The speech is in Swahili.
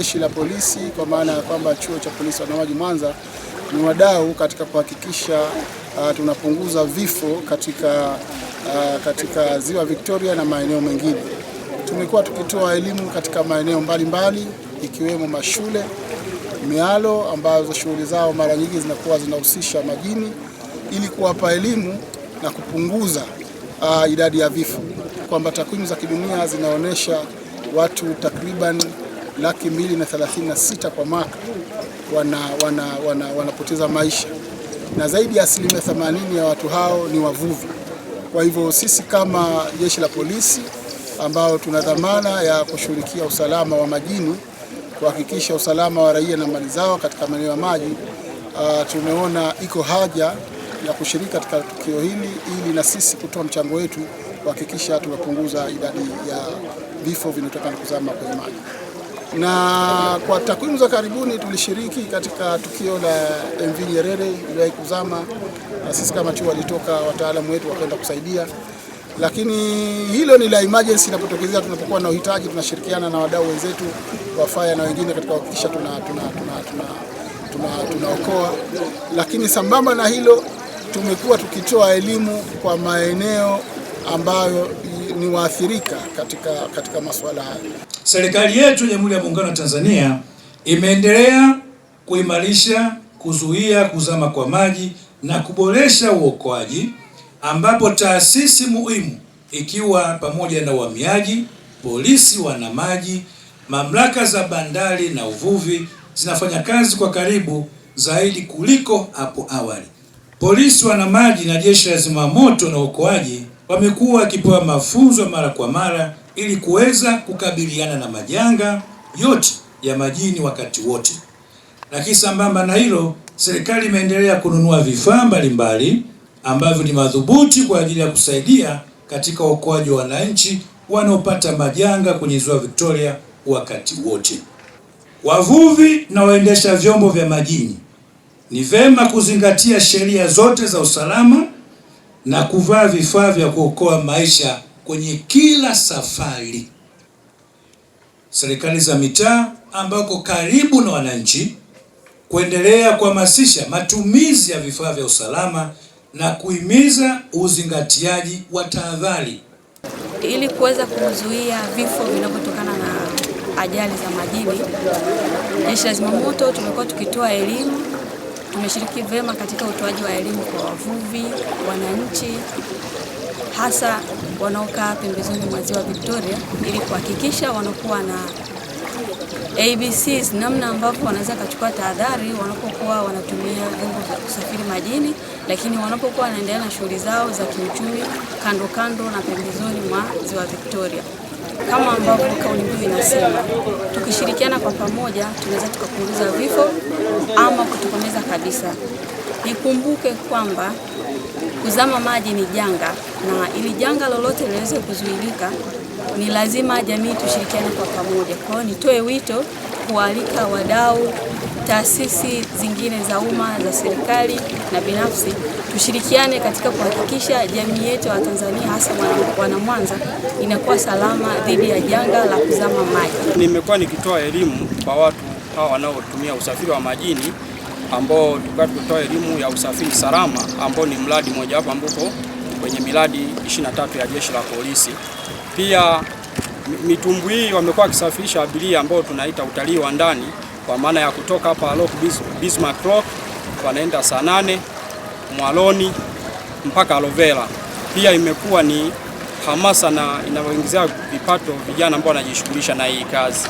jeshi la polisi, kwa maana ya kwamba chuo cha polisi wanamaji Mwanza ni wadau katika kuhakikisha tunapunguza vifo katika ziwa Victoria na maeneo mengine. Tumekuwa tukitoa elimu katika maeneo mbalimbali ikiwemo mashule, mialo ambazo shughuli zao mara nyingi zinakuwa zinahusisha majini, ili kuwapa elimu na kupunguza idadi ya vifo, kwamba takwimu za kidunia zinaonyesha watu takriban 236,000 kwa mwaka wanapoteza maisha, na zaidi ya 80% ya watu hao ni wavuvi. Kwa hivyo sisi kama jeshi la polisi ambao tuna dhamana ya kushughulikia usalama wa majini, kuhakikisha usalama wa raia na mali zao katika maeneo ya maji, tumeona iko haja ya kushiriki katika tukio hili ili na sisi kutoa mchango wetu kuhakikisha tunapunguza idadi ya vifo vinatokana na kuzama kwenye maji. Na kwa takwimu za karibuni tulishiriki katika tukio la MV Nyerere iliwahi kuzama, na sisi kama chuo walitoka wataalamu wetu wakaenda kusaidia. Lakini hilo ni la emergency, inapotokezea tunapokuwa na uhitaji tunashirikiana na wadau wenzetu wa fire na wengine katika kuhakikisha tunaokoa. Lakini sambamba na hilo tumekuwa tukitoa elimu kwa maeneo ambayo ni waathirika katika masuala haya. Serikali yetu ya Jamhuri ya Muungano wa Tanzania imeendelea kuimarisha, kuzuia kuzama kwa maji na kuboresha uokoaji, ambapo taasisi muhimu ikiwa pamoja na uhamiaji, polisi wanamaji, mamlaka za bandari na uvuvi zinafanya kazi kwa karibu zaidi kuliko hapo awali. Polisi wanamaji na jeshi la zimamoto na uokoaji wamekuwa wakipewa mafunzo mara kwa mara ili kuweza kukabiliana na majanga yote ya majini wakati wote. Lakini sambamba na hilo, serikali imeendelea kununua vifaa mbalimbali ambavyo ni madhubuti kwa ajili ya kusaidia katika uokoaji wa wananchi wanaopata majanga kwenye ziwa Victoria wakati wote. Wavuvi na waendesha vyombo vya majini ni vema kuzingatia sheria zote za usalama na kuvaa vifaa vya kuokoa maisha kwenye kila safari. Serikali za mitaa ambako karibu na wananchi kuendelea kuhamasisha matumizi ya vifaa vya usalama na kuhimiza uzingatiaji wa tahadhari ili kuweza kuzuia vifo vinavyotokana na ajali za majini. Jeshi la Zimamoto tumekuwa tukitoa elimu, tumeshiriki vema katika utoaji wa elimu kwa wavuvi, wananchi, hasa wanaokaa pembezoni mwa ziwa Victoria, ili kuhakikisha wanakuwa na ABCs, namna ambavyo wanaweza kuchukua tahadhari wanapokuwa wanatumia vyombo vya kusafiri majini, lakini wanapokuwa wanaendelea na shughuli zao za kiuchumi kando na pembezoni mwa ziwa Victoria. Kama ambavyo kauli mbiu inasema, tukishirikiana kwa pamoja tunaweza tukapunguza vifo ama kutokomeza kabisa. Nikumbuke kwamba kuzama maji ni janga, na ili janga lolote liweze kuzuilika ni lazima jamii tushirikiane kwa pamoja. Kwa hiyo nitoe wito kualika wadau, taasisi zingine za umma, za serikali na binafsi, tushirikiane katika kuhakikisha jamii yetu ya Tanzania, hasa wana Mwanza, inakuwa salama dhidi ya janga la kuzama maji. Nimekuwa nikitoa elimu kwa watu hawa wanaotumia usafiri wa majini, ambao tukatoa elimu ya usafiri salama, ambao ni mradi mmoja wapo ambapo kwenye miradi 23 ya jeshi la polisi. Pia mitumbwi hii wamekuwa wakisafirisha abiria ambao tunaita utalii wa ndani, kwa maana ya kutoka hapa Bismarck Rock wanaenda Sanane, Mwaloni mpaka Alovera. Pia imekuwa ni hamasa na inawaingizia vipato vijana ambao wanajishughulisha na hii kazi.